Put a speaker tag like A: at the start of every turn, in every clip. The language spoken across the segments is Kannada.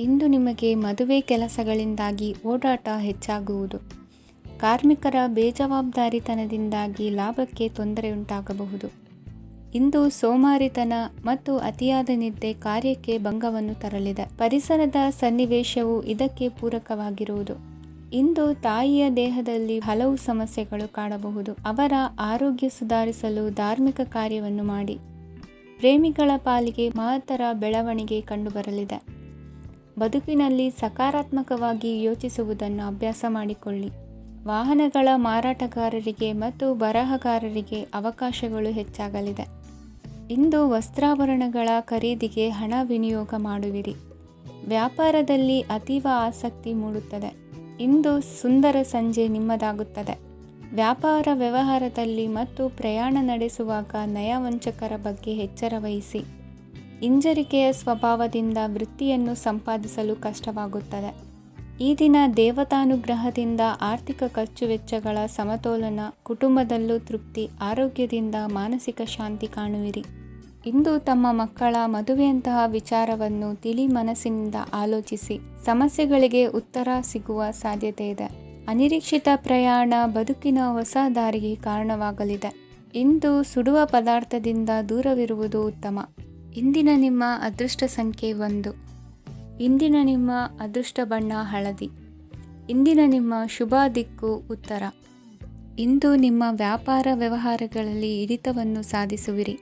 A: ಇಂದು ನಿಮಗೆ ಮದುವೆ ಕೆಲಸಗಳಿಂದಾಗಿ ಓಡಾಟ ಹೆಚ್ಚಾಗುವುದು. ಕಾರ್ಮಿಕರ ಬೇಜವಾಬ್ದಾರಿತನದಿಂದಾಗಿ ಲಾಭಕ್ಕೆ ತೊಂದರೆಯುಂಟಾಗಬಹುದು. ಇಂದು ಸೋಮಾರಿತನ ಮತ್ತು ಅತಿಯಾದ ನಿದ್ದೆ ಕಾರ್ಯಕ್ಕೆ ಭಂಗವನ್ನು ತರಲಿದೆ. ಪರಿಸರದ ಸನ್ನಿವೇಶವು ಇದಕ್ಕೆ ಪೂರಕವಾಗಿರುವುದು. ಇಂದು ತಾಯಿಯ ದೇಹದಲ್ಲಿ ಹಲವು ಸಮಸ್ಯೆಗಳು ಕಾಡಬಹುದು. ಅವರ ಆರೋಗ್ಯ ಸುಧಾರಿಸಲು ಧಾರ್ಮಿಕ ಕಾರ್ಯವನ್ನು ಮಾಡಿ. ಪ್ರೇಮಿಗಳ ಪಾಲಿಗೆ ಮಹತ್ತರ ಬೆಳವಣಿಗೆ ಕಂಡುಬರಲಿದೆ. ಬದುಕಿನಲ್ಲಿ ಸಕಾರಾತ್ಮಕವಾಗಿ ಯೋಚಿಸುವುದನ್ನು ಅಭ್ಯಾಸ ಮಾಡಿಕೊಳ್ಳಿ. ವಾಹನಗಳ ಮಾರಾಟಗಾರರಿಗೆ ಮತ್ತು ಬರಹಗಾರರಿಗೆ ಅವಕಾಶಗಳು ಹೆಚ್ಚಾಗಲಿದೆ. ಇಂದು ವಸ್ತ್ರಾಭರಣಗಳ ಖರೀದಿಗೆ ಹಣ ವಿನಿಯೋಗ ಮಾಡುವಿರಿ. ವ್ಯಾಪಾರದಲ್ಲಿ ಅತೀವ ಆಸಕ್ತಿ ಮೂಡುತ್ತದೆ. ಇಂದು ಸುಂದರ ಸಂಜೆ ನಿಮ್ಮದಾಗುತ್ತದೆ. ವ್ಯಾಪಾರ ವ್ಯವಹಾರದಲ್ಲಿ ಮತ್ತು ಪ್ರಯಾಣ ನಡೆಸುವಾಗ ನಯವಂಚಕರ ಬಗ್ಗೆ ಎಚ್ಚರ ವಹಿಸಿ. ಹಿಂಜರಿಕೆಯ ಸ್ವಭಾವದಿಂದ ವೃತ್ತಿಯನ್ನು ಸಂಪಾದಿಸಲು ಕಷ್ಟವಾಗುತ್ತದೆ. ಈ ದಿನ ದೇವತಾನುಗ್ರಹದಿಂದ ಆರ್ಥಿಕ ಖರ್ಚು ವೆಚ್ಚಗಳ ಸಮತೋಲನ, ಕುಟುಂಬದಲ್ಲೂ ತೃಪ್ತಿ, ಆರೋಗ್ಯದಿಂದ ಮಾನಸಿಕ ಶಾಂತಿ ಕಾಣುವಿರಿ. ಇಂದು ತಮ್ಮ ಮಕ್ಕಳ ಮದುವೆಯಂತಹ ವಿಚಾರವನ್ನು ತಿಳಿ ಮನಸ್ಸಿನಿಂದ ಆಲೋಚಿಸಿ. ಸಮಸ್ಯೆಗಳಿಗೆ ಉತ್ತರ ಸಿಗುವ ಸಾಧ್ಯತೆ ಇದೆ. ಅನಿರೀಕ್ಷಿತ ಪ್ರಯಾಣ ಬದುಕಿನ ಹೊಸ ದಾರಿಗೆ ಕಾರಣವಾಗಲಿದೆ. ಇಂದು ಸುಡುವ ಪದಾರ್ಥದಿಂದ ದೂರವಿರುವುದು ಉತ್ತಮ. ಇಂದಿನ ನಿಮ್ಮ ಅದೃಷ್ಟ ಸಂಖ್ಯೆ 1. ಇಂದಿನ ನಿಮ್ಮ ಅದೃಷ್ಟ ಬಣ್ಣ ಹಳದಿ. ಇಂದಿನ ನಿಮ್ಮ ಶುಭ ದಿಕ್ಕು ಉತ್ತರ. ಇಂದು ನಿಮ್ಮ ವ್ಯಾಪಾರ ವ್ಯವಹಾರಗಳಲ್ಲಿ ಹಿಡಿತವನ್ನು ಸಾಧಿಸುವಿರಿ.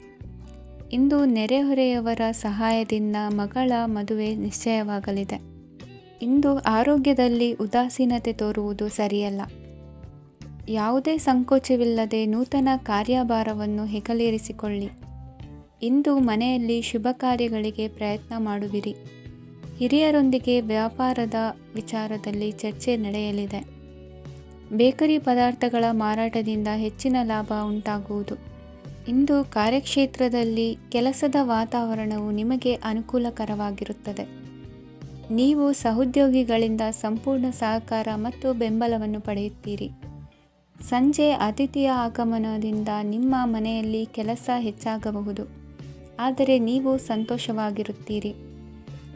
A: ಇಂದು ನೆರೆಹೊರೆಯವರ ಸಹಾಯದಿಂದ ಮಗಳ ಮದುವೆ ನಿಶ್ಚಯವಾಗಲಿದೆ. ಇಂದು ಆರೋಗ್ಯದಲ್ಲಿ ಉದಾಸೀನತೆ ತೋರುವುದು ಸರಿಯಲ್ಲ. ಯಾವುದೇ ಸಂಕೋಚವಿಲ್ಲದೆ ನೂತನ ಕಾರ್ಯಭಾರವನ್ನು ಹೆಗಲೇರಿಸಿಕೊಳ್ಳಿ. ಇಂದು ಮನೆಯಲ್ಲಿ ಶುಭ ಕಾರ್ಯಗಳಿಗೆ ಪ್ರಯತ್ನ ಮಾಡುವಿರಿ. ಹಿರಿಯರೊಂದಿಗೆ ವ್ಯಾಪಾರದ ವಿಚಾರದಲ್ಲಿ ಚರ್ಚೆ ನಡೆಯಲಿದೆ. ಬೇಕರಿ ಪದಾರ್ಥಗಳ ಮಾರಾಟದಿಂದ ಹೆಚ್ಚಿನ ಲಾಭ ಉಂಟಾಗುವುದು. ಇಂದು ಕಾರ್ಯಕ್ಷೇತ್ರದಲ್ಲಿ ಕೆಲಸದ ವಾತಾವರಣವು ನಿಮಗೆ ಅನುಕೂಲಕರವಾಗಿರುತ್ತದೆ. ನೀವು ಸಹೋದ್ಯೋಗಿಗಳಿಂದ ಸಂಪೂರ್ಣ ಸಹಕಾರ ಮತ್ತು ಬೆಂಬಲವನ್ನು ಪಡೆಯುತ್ತೀರಿ. ಸಂಜೆ ಅತಿಥಿಯ ಆಗಮನದಿಂದ ನಿಮ್ಮ ಮನೆಯಲ್ಲಿ ಕೆಲಸ ಹೆಚ್ಚಾಗಬಹುದು, ಆದರೆ ನೀವು ಸಂತೋಷವಾಗಿರುತ್ತೀರಿ.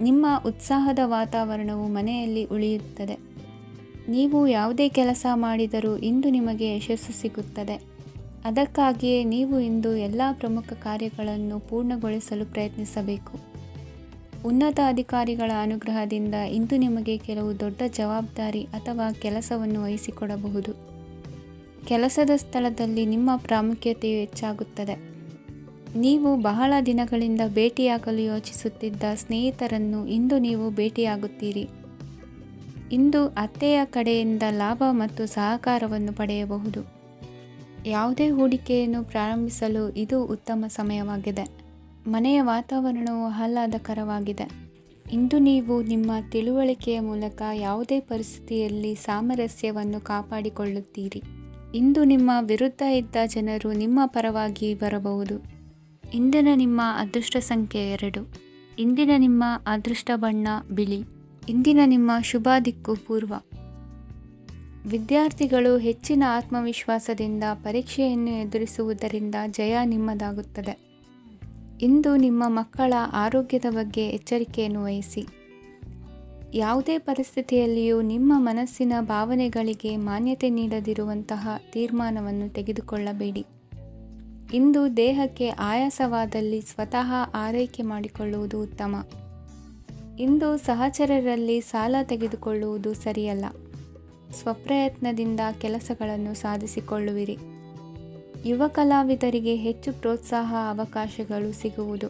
A: ನಿಮ್ಮ ಉತ್ಸಾಹದ ವಾತಾವರಣವು ಮನೆಯಲ್ಲಿ ಉಳಿಯುತ್ತದೆ. ನೀವು ಯಾವುದೇ ಕೆಲಸ ಮಾಡಿದರೂ ಇಂದು ನಿಮಗೆ ಯಶಸ್ಸು ಸಿಗುತ್ತದೆ. ಅದಕ್ಕಾಗಿಯೇ ನೀವು ಇಂದು ಎಲ್ಲ ಪ್ರಮುಖ ಕಾರ್ಯಗಳನ್ನು ಪೂರ್ಣಗೊಳಿಸಲು ಪ್ರಯತ್ನಿಸಬೇಕು. ಉನ್ನತ ಅಧಿಕಾರಿಗಳ ಅನುಗ್ರಹದಿಂದ ಇಂದು ನಿಮಗೆ ಕೆಲವು ದೊಡ್ಡ ಜವಾಬ್ದಾರಿ ಅಥವಾ ಕೆಲಸವನ್ನು ವಹಿಸಿಕೊಡಬಹುದು. ಕೆಲಸದ ಸ್ಥಳದಲ್ಲಿ ನಿಮ್ಮ ಪ್ರಾಮುಖ್ಯತೆಯು ಹೆಚ್ಚಾಗುತ್ತದೆ. ನೀವು ಬಹಳ ದಿನಗಳಿಂದ ಭೇಟಿಯಾಗಲು ಯೋಚಿಸುತ್ತಿದ್ದ ಸ್ನೇಹಿತರನ್ನು ಇಂದು ನೀವು ಭೇಟಿಯಾಗುತ್ತೀರಿ. ಇಂದು ಅತ್ತೆಯ ಕಡೆಯಿಂದ ಲಾಭ ಮತ್ತು ಸಹಕಾರವನ್ನು ಪಡೆಯಬಹುದು. ಯಾವುದೇ ಹೂಡಿಕೆಯನ್ನು ಪ್ರಾರಂಭಿಸಲು ಇದು ಉತ್ತಮ ಸಮಯವಾಗಿದೆ. ಮನೆಯ ವಾತಾವರಣವು ಆಹ್ಲಾದಕರವಾಗಿದೆ. ಇಂದು ನೀವು ನಿಮ್ಮ ತಿಳುವಳಿಕೆಯ ಮೂಲಕ ಯಾವುದೇ ಪರಿಸ್ಥಿತಿಯಲ್ಲಿ ಸಾಮರಸ್ಯವನ್ನು ಕಾಪಾಡಿಕೊಳ್ಳುತ್ತೀರಿ. ಇಂದು ನಿಮ್ಮ ವಿರುದ್ಧ ಇದ್ದ ಜನರು ನಿಮ್ಮ ಪರವಾಗಿ ಬರಬಹುದು. ಇಂದಿನ ನಿಮ್ಮ ಅದೃಷ್ಟ ಸಂಖ್ಯೆ 2. ಇಂದಿನ ನಿಮ್ಮ ಅದೃಷ್ಟ ಬಣ್ಣ ಬಿಳಿ. ಇಂದಿನ ನಿಮ್ಮ ಶುಭ ದಿಕ್ಕು ಪೂರ್ವ. ವಿದ್ಯಾರ್ಥಿಗಳು ಹೆಚ್ಚಿನ ಆತ್ಮವಿಶ್ವಾಸದಿಂದ ಪರೀಕ್ಷೆಯನ್ನು ಎದುರಿಸುವುದರಿಂದ ಜಯ ನಿಮ್ಮದಾಗುತ್ತದೆ. ಇಂದು ನಿಮ್ಮ ಮಕ್ಕಳ ಆರೋಗ್ಯದ ಬಗ್ಗೆ ಎಚ್ಚರಿಕೆಯನ್ನು ವಹಿಸಿ. ಯಾವುದೇ ಪರಿಸ್ಥಿತಿಯಲ್ಲಿಯೂ ನಿಮ್ಮ ಮನಸ್ಸಿನ ಭಾವನೆಗಳಿಗೆ ಮಾನ್ಯತೆ ನೀಡದಿರುವಂತಹ ತೀರ್ಮಾನವನ್ನು ತೆಗೆದುಕೊಳ್ಳಬೇಡಿ. ಇಂದು ದೇಹಕ್ಕೆ ಆಯಾಸವಾದಲ್ಲಿ ಸ್ವತಃ ಆರೈಕೆ ಮಾಡಿಕೊಳ್ಳುವುದು ಉತ್ತಮ. ಇಂದು ಸಹಚರರಲ್ಲಿ ಸಾಲ ತೆಗೆದುಕೊಳ್ಳುವುದು ಸರಿಯಲ್ಲ. ಸ್ವಪ್ರಯತ್ನದಿಂದ ಕೆಲಸಗಳನ್ನು ಸಾಧಿಸಿಕೊಳ್ಳುವಿರಿ. ಯುವ ಕಲಾವಿದರಿಗೆ ಹೆಚ್ಚು ಪ್ರೋತ್ಸಾಹ ಅವಕಾಶಗಳು ಸಿಗುವುದು.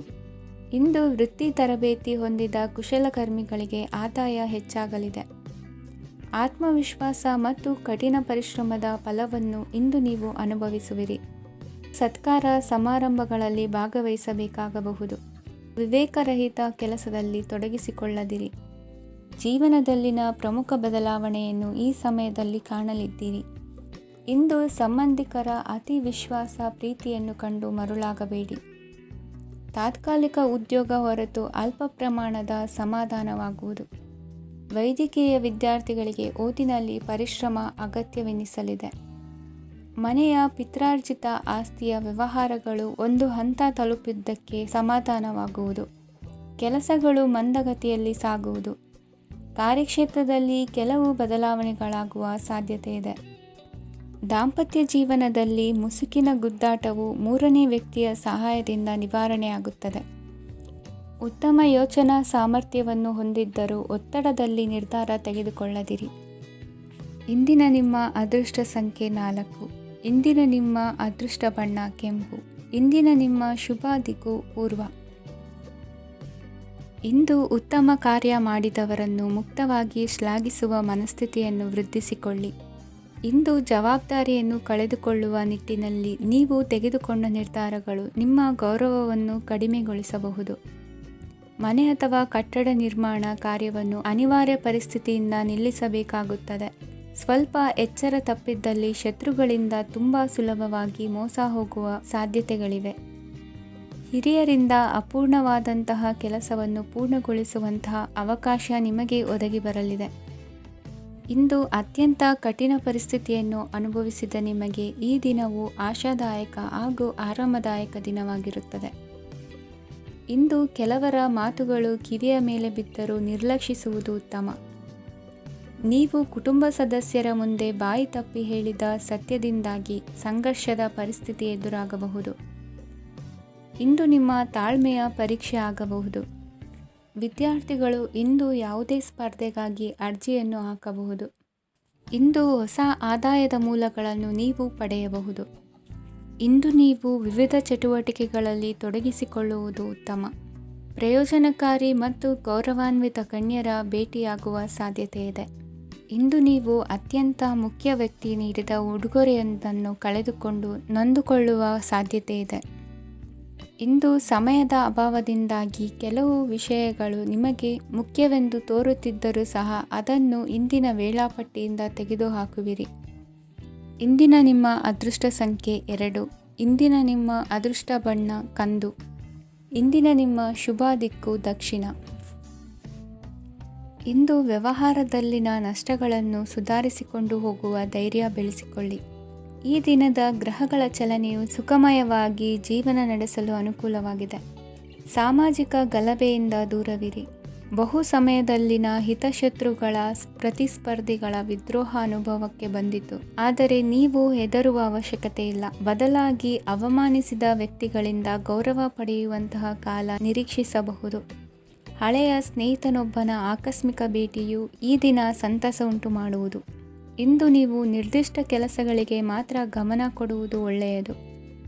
A: ಇಂದು ವೃತ್ತಿ ತರಬೇತಿ ಹೊಂದಿದ ಕುಶಲಕರ್ಮಿಗಳಿಗೆ ಆದಾಯ ಹೆಚ್ಚಾಗಲಿದೆ. ಆತ್ಮವಿಶ್ವಾಸ ಮತ್ತು ಕಠಿಣ ಪರಿಶ್ರಮದ ಫಲವನ್ನು ಇಂದು ನೀವು ಅನುಭವಿಸುವಿರಿ. ಸತ್ಕಾರ ಸಮಾರಂಭಗಳಲ್ಲಿ ಭಾಗವಹಿಸಬೇಕಾಗಬಹುದು. ವಿವೇಕರಹಿತ ಕೆಲಸದಲ್ಲಿ ತೊಡಗಿಸಿಕೊಳ್ಳದಿರಿ. ಜೀವನದಲ್ಲಿನ ಪ್ರಮುಖ ಬದಲಾವಣೆಯನ್ನು ಈ ಸಮಯದಲ್ಲಿ ಕಾಣಲಿದ್ದೀರಿ. ಇಂದು ಸಂಬಂಧಿಕರ ಅತಿ ವಿಶ್ವಾಸ ಪ್ರೀತಿಯನ್ನು ಕಂಡು ಮರುಳಾಗಬೇಡಿ. ತಾತ್ಕಾಲಿಕ ಉದ್ಯೋಗ ಹೊರತು ಅಲ್ಪ ಪ್ರಮಾಣದ ಸಮಾಧಾನವಾಗುವುದು. ವೈದ್ಯಕೀಯ ವಿದ್ಯಾರ್ಥಿಗಳಿಗೆ ಓದಿನಲ್ಲಿ ಪರಿಶ್ರಮ ಅಗತ್ಯವೆನಿಸಲಿದೆ. ಮನೆಯ ಪಿತ್ರಾರ್ಜಿತ ಆಸ್ತಿಯ ವ್ಯವಹಾರಗಳು ಒಂದು ಹಂತ ತಲುಪಿದ್ದಕ್ಕೆ ಸಮಾಧಾನವಾಗುವುದು. ಕೆಲಸಗಳು ಮಂದಗತಿಯಲ್ಲಿ ಸಾಗುವುದು. ಕಾರ್ಯಕ್ಷೇತ್ರದಲ್ಲಿ ಕೆಲವು ಬದಲಾವಣೆಗಳಾಗುವ ಸಾಧ್ಯತೆ ಇದೆ. ದಾಂಪತ್ಯ ಜೀವನದಲ್ಲಿ ಮುಸುಕಿನ ಗುದ್ದಾಟವು ಮೂರನೇ ವ್ಯಕ್ತಿಯ ಸಹಾಯದಿಂದ ನಿವಾರಣೆಯಾಗುತ್ತದೆ. ಉತ್ತಮ ಯೋಚನಾ ಸಾಮರ್ಥ್ಯವನ್ನು ಹೊಂದಿದ್ದರೂ ಒತ್ತಡದಲ್ಲಿ ನಿರ್ಧಾರ ತೆಗೆದುಕೊಳ್ಳದಿರಿ. ಇಂದಿನ ನಿಮ್ಮ ಅದೃಷ್ಟ ಸಂಖ್ಯೆ 4. ಇಂದಿನ ನಿಮ್ಮ ಅದೃಷ್ಟ ಬಣ್ಣ ಕೆಂಪು. ಇಂದಿನ ನಿಮ್ಮ ಶುಭ ದಿಕ್ಕು ಪೂರ್ವ. ಇಂದು ಉತ್ತಮ ಕಾರ್ಯ ಮಾಡಿದವರನ್ನು ಮುಕ್ತವಾಗಿ ಶ್ಲಾಘಿಸುವ ಮನಸ್ಥಿತಿಯನ್ನು ವೃದ್ಧಿಸಿಕೊಳ್ಳಿ. ಇಂದು ಜವಾಬ್ದಾರಿಯನ್ನು ಕಳೆದುಕೊಳ್ಳುವ ನಿಟ್ಟಿನಲ್ಲಿ ನೀವು ತೆಗೆದುಕೊಂಡ ನಿರ್ಧಾರಗಳು ನಿಮ್ಮ ಗೌರವವನ್ನು ಕಡಿಮೆಗೊಳಿಸಬಹುದು. ಮನೆ ಅಥವಾ ಕಟ್ಟಡ ನಿರ್ಮಾಣ ಕಾರ್ಯವನ್ನು ಅನಿವಾರ್ಯ ಪರಿಸ್ಥಿತಿಯಿಂದ ನಿಲ್ಲಿಸಬೇಕಾಗುತ್ತದೆ. ಸ್ವಲ್ಪ ಎಚ್ಚರ ತಪ್ಪಿದ್ದಲ್ಲಿ ಶತ್ರುಗಳಿಂದ ತುಂಬ ಸುಲಭವಾಗಿ ಮೋಸ ಹೋಗುವ ಸಾಧ್ಯತೆಗಳಿವೆ. ಹಿರಿಯರಿಂದ ಅಪೂರ್ಣವಾದಂತಹ ಕೆಲಸವನ್ನು ಪೂರ್ಣಗೊಳಿಸುವಂತಹ ಅವಕಾಶ ನಿಮಗೆ ಒದಗಿ ಬರಲಿದೆ. ಇಂದು ಅತ್ಯಂತ ಕಠಿಣ ಪರಿಸ್ಥಿತಿಯನ್ನು ಅನುಭವಿಸಿದ ನಿಮಗೆ ಈ ದಿನವು ಆಶಾದಾಯಕ ಹಾಗೂ ಆರಾಮದಾಯಕ ದಿನವಾಗಿರುತ್ತದೆ. ಇಂದು ಕೆಲವರ ಮಾತುಗಳು ಕಿವಿಯ ಮೇಲೆ ಬಿದ್ದರೂ ನಿರ್ಲಕ್ಷಿಸುವುದು ಉತ್ತಮ. ನೀವು ಕುಟುಂಬ ಸದಸ್ಯರ ಮುಂದೆ ಬಾಯಿ ತಪ್ಪಿ ಹೇಳಿದ ಸತ್ಯದಿಂದಾಗಿ ಸಂಘರ್ಷದ ಪರಿಸ್ಥಿತಿ ಎದುರಾಗಬಹುದು. ಇಂದು ನಿಮ್ಮ ತಾಳ್ಮೆಯ ಪರೀಕ್ಷೆ ಆಗಬಹುದು. ವಿದ್ಯಾರ್ಥಿಗಳು ಇಂದು ಯಾವುದೇ ಸ್ಪರ್ಧೆಗಾಗಿ ಅರ್ಜಿಯನ್ನು ಹಾಕಬಹುದು. ಇಂದು ಹೊಸ ಆದಾಯದ ಮೂಲಗಳನ್ನು ನೀವು ಪಡೆಯಬಹುದು. ಇಂದು ನೀವು ವಿವಿಧ ಚಟುವಟಿಕೆಗಳಲ್ಲಿ ತೊಡಗಿಸಿಕೊಳ್ಳುವುದು ಉತ್ತಮ. ಪ್ರಯೋಜನಕಾರಿ ಮತ್ತು ಗೌರವಾನ್ವಿತ ಗಣ್ಯರ ಭೇಟಿಯಾಗುವ ಸಾಧ್ಯತೆ ಇದೆ. ಇಂದು ನೀವು ಅತ್ಯಂತ ಮುಖ್ಯ ವ್ಯಕ್ತಿ ನೀಡಿದ ಉಡುಗೊರೆಯೊಂದನ್ನು ಕಳೆದುಕೊಂಡು ನೊಂದುಕೊಳ್ಳುವ ಸಾಧ್ಯತೆ ಇದೆ. ಇಂದು ಸಮಯದ ಅಭಾವದಿಂದಾಗಿ ಕೆಲವು ವಿಷಯಗಳು ನಿಮಗೆ ಮುಖ್ಯವೆಂದು ತೋರುತ್ತಿದ್ದರೂ ಸಹ ಅದನ್ನು ಇಂದಿನ ವೇಳಾಪಟ್ಟಿಯಿಂದ ತೆಗೆದುಹಾಕುವಿರಿ. ಇಂದಿನ ನಿಮ್ಮ ಅದೃಷ್ಟ ಸಂಖ್ಯೆ 2. ಇಂದಿನ ನಿಮ್ಮ ಅದೃಷ್ಟ ಬಣ್ಣ ಕಂದು. ಇಂದಿನ ನಿಮ್ಮ ಶುಭ ದಿಕ್ಕು ದಕ್ಷಿಣ. ಇಂದು ವ್ಯವಹಾರದಲ್ಲಿನ ನಷ್ಟಗಳನ್ನು ಸುಧಾರಿಸಿಕೊಂಡು ಹೋಗುವ ಧೈರ್ಯ ಬೆಳೆಸಿಕೊಳ್ಳಿ. ಈ ದಿನದ ಗ್ರಹಗಳ ಚಲನೆಯು ಸುಖಮಯವಾಗಿ ಜೀವನ ನಡೆಸಲು ಅನುಕೂಲವಾಗಿದೆ. ಸಾಮಾಜಿಕ ಗಲಭೆಯಿಂದ ದೂರವಿರಿ. ಬಹು ಸಮಯದಲ್ಲಿನ ಹಿತಶತ್ರುಗಳ ಪ್ರತಿಸ್ಪರ್ಧಿಗಳ ವಿದ್ರೋಹ ಅನುಭವಕ್ಕೆ ಬಂದಿತು. ಆದರೆ ನೀವು ಹೆದರುವ ಅವಶ್ಯಕತೆ ಇಲ್ಲ. ಬದಲಾಗಿ ಅವಮಾನಿಸಿದ ವ್ಯಕ್ತಿಗಳಿಂದ ಗೌರವ ಪಡೆಯುವಂತಹ ಕಾಲ ನಿರೀಕ್ಷಿಸಬಹುದು. ಹಳೆಯ ಸ್ನೇಹಿತನೊಬ್ಬನ ಆಕಸ್ಮಿಕ ಭೇಟಿಯು ಈ ದಿನ ಸಂತಸ ಉಂಟು ಮಾಡುವುದು. ಇಂದು ನೀವು ನಿರ್ದಿಷ್ಟ ಕೆಲಸಗಳಿಗೆ ಮಾತ್ರ ಗಮನ ಕೊಡುವುದು ಒಳ್ಳೆಯದು.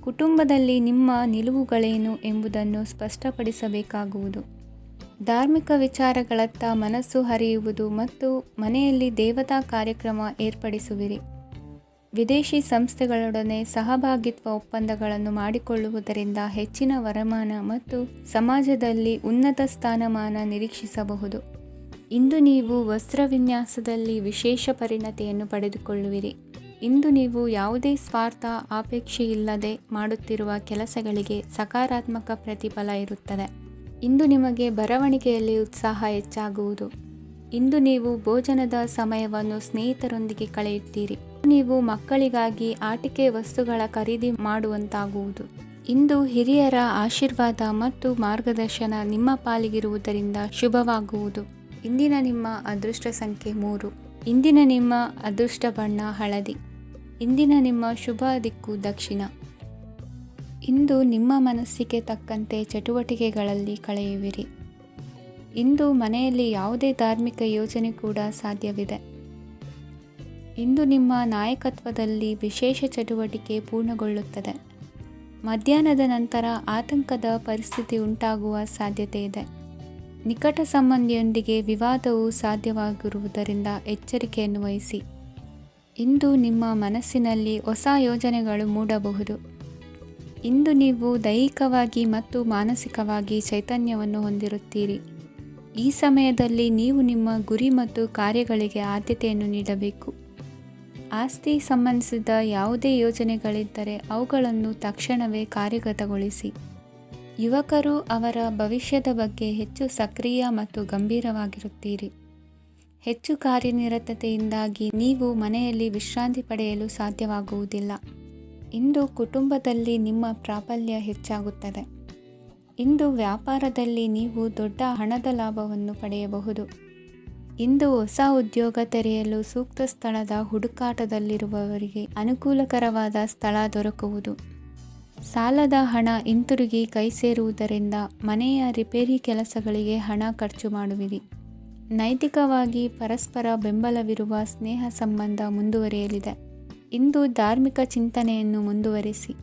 A: ಕುಟುಂಬದಲ್ಲಿ ನಿಮ್ಮ ನಿಲುವುಗಳೇನು ಎಂಬುದನ್ನು ಸ್ಪಷ್ಟಪಡಿಸಬೇಕಾಗುವುದು. ಧಾರ್ಮಿಕ ವಿಚಾರಗಳತ್ತ ಮನಸ್ಸು ಹರಿಯುವುದು ಮತ್ತು ಮನೆಯಲ್ಲಿ ದೇವತಾ ಕಾರ್ಯಕ್ರಮ ಏರ್ಪಡಿಸುವಿರಿ. ವಿದೇಶಿ ಸಂಸ್ಥೆಗಳೊಡನೆ ಸಹಭಾಗಿತ್ವ ಒಪ್ಪಂದಗಳನ್ನು ಮಾಡಿಕೊಳ್ಳುವುದರಿಂದ ಹೆಚ್ಚಿನ ವರಮಾನ ಮತ್ತು ಸಮಾಜದಲ್ಲಿ ಉನ್ನತ ಸ್ಥಾನಮಾನ ನಿರೀಕ್ಷಿಸಬಹುದು. ಇಂದು ನೀವು ವಸ್ತ್ರವಿನ್ಯಾಸದಲ್ಲಿ ವಿಶೇಷ ಪರಿಣತಿಯನ್ನು ಪಡೆದುಕೊಳ್ಳುವಿರಿ. ಇಂದು ನೀವು ಯಾವುದೇ ಸ್ವಾರ್ಥ ಅಪೇಕ್ಷೆಯಿಲ್ಲದೆ ಮಾಡುತ್ತಿರುವ ಕೆಲಸಗಳಿಗೆ ಸಕಾರಾತ್ಮಕ ಪ್ರತಿಫಲ ಇರುತ್ತದೆ. ಇಂದು ನಿಮಗೆ ಬರವಣಿಗೆಯಲ್ಲಿ ಉತ್ಸಾಹ ಹೆಚ್ಚಾಗುವುದು. ಇಂದು ನೀವು ಭೋಜನದ ಸಮಯವನ್ನು ಸ್ನೇಹಿತರೊಂದಿಗೆ ಕಳೆಯುತ್ತೀರಿ. ನೀವು ಮಕ್ಕಳಿಗಾಗಿ ಆಟಿಕೆ ವಸ್ತುಗಳ ಖರೀದಿ ಮಾಡುವಂತಾಗುವುದು. ಇಂದು ಹಿರಿಯರ ಆಶೀರ್ವಾದ ಮತ್ತು ಮಾರ್ಗದರ್ಶನ ನಿಮ್ಮ ಪಾಲಿಗಿರುವುದರಿಂದ ಶುಭವಾಗುವುದು. ಇಂದಿನ ನಿಮ್ಮ ಅದೃಷ್ಟ ಸಂಖ್ಯೆ 3. ಇಂದಿನ ನಿಮ್ಮ ಅದೃಷ್ಟ ಬಣ್ಣ ಹಳದಿ. ಇಂದಿನ ನಿಮ್ಮ ಶುಭ ದಿಕ್ಕು ದಕ್ಷಿಣ. ಇಂದು ನಿಮ್ಮ ಮನಸ್ಸಿಗೆ ತಕ್ಕಂತೆ ಚಟುವಟಿಕೆಗಳಲ್ಲಿ ಕಳೆಯುವಿರಿ. ಇಂದು ಮನೆಯಲ್ಲಿ ಯಾವುದೇ ಧಾರ್ಮಿಕ ಯೋಜನೆ ಕೂಡ ಸಾಧ್ಯವಿದೆ. ಇಂದು ನಿಮ್ಮ ನಾಯಕತ್ವದಲ್ಲಿ ವಿಶೇಷ ಚಟುವಟಿಕೆ ಪೂರ್ಣಗೊಳ್ಳುತ್ತದೆ. ಮಧ್ಯಾಹ್ನದ ನಂತರ ಆತಂಕದ ಪರಿಸ್ಥಿತಿ ಉಂಟಾಗುವ ಸಾಧ್ಯತೆ ಇದೆ. ನಿಕಟ ಸಂಬಂಧಿಯೊಂದಿಗೆ ವಿವಾದವು ಸಾಧ್ಯವಾಗಿರುವುದರಿಂದ ಎಚ್ಚರಿಕೆಯನ್ನು ವಹಿಸಿ. ಇಂದು ನಿಮ್ಮ ಮನಸ್ಸಿನಲ್ಲಿ ಹೊಸ ಯೋಜನೆಗಳು ಮೂಡಬಹುದು. ಇಂದು ನೀವು ದೈಹಿಕವಾಗಿ ಮತ್ತು ಮಾನಸಿಕವಾಗಿ ಚೈತನ್ಯವನ್ನು ಹೊಂದಿರುತ್ತೀರಿ. ಈ ಸಮಯದಲ್ಲಿ ನೀವು ನಿಮ್ಮ ಗುರಿ ಮತ್ತು ಕಾರ್ಯಗಳಿಗೆ ಆದ್ಯತೆಯನ್ನು ನೀಡಬೇಕು. ಆಸ್ತಿ ಸಂಬಂಧಿಸಿದ ಯಾವುದೇ ಯೋಜನೆಗಳಿದ್ದರೆ ಅವುಗಳನ್ನು ತಕ್ಷಣವೇ ಕಾರ್ಯಗತಗೊಳಿಸಿ. ಯುವಕರು ಅವರ ಭವಿಷ್ಯದ ಬಗ್ಗೆ ಹೆಚ್ಚು ಸಕ್ರಿಯ ಮತ್ತು ಗಂಭೀರವಾಗಿರುತ್ತೀರಿ. ಹೆಚ್ಚು ಕಾರ್ಯನಿರತತೆಯಿಂದಾಗಿ ನೀವು ಮನೆಯಲ್ಲಿ ವಿಶ್ರಾಂತಿ ಪಡೆಯಲು ಸಾಧ್ಯವಾಗುವುದಿಲ್ಲ. ಇಂದು ಕುಟುಂಬದಲ್ಲಿ ನಿಮ್ಮ ಪ್ರಾಬಲ್ಯ ಹೆಚ್ಚಾಗುತ್ತದೆ. ಇಂದು ವ್ಯಾಪಾರದಲ್ಲಿ ನೀವು ದೊಡ್ಡ ಹಣದ ಲಾಭವನ್ನು ಪಡೆಯಬಹುದು. ಇಂದು ಹೊಸ ಉದ್ಯೋಗ ತೆರೆಯಲು ಸೂಕ್ತ ಸ್ಥಳದ ಹುಡುಕಾಟದಲ್ಲಿರುವವರಿಗೆ ಅನುಕೂಲಕರವಾದ ಸ್ಥಳ ದೊರಕುವುದು. ಸಾಲದ ಹಣ ಹಿಂತಿರುಗಿ ಕೈ ಸೇರುವುದರಿಂದ ಮನೆಯ ರಿಪೇರಿ ಕೆಲಸಗಳಿಗೆ ಹಣ ಖರ್ಚು ಮಾಡುವಿರಿ. ನೈತಿಕವಾಗಿ ಪರಸ್ಪರ ಬೆಂಬಲವಿರುವ ಸ್ನೇಹ ಸಂಬಂಧ ಮುಂದುವರಿಯಲಿದೆ. ಇಂದು ಧಾರ್ಮಿಕ ಚಿಂತನೆಯನ್ನು ಮುಂದುವರಿಸಿ.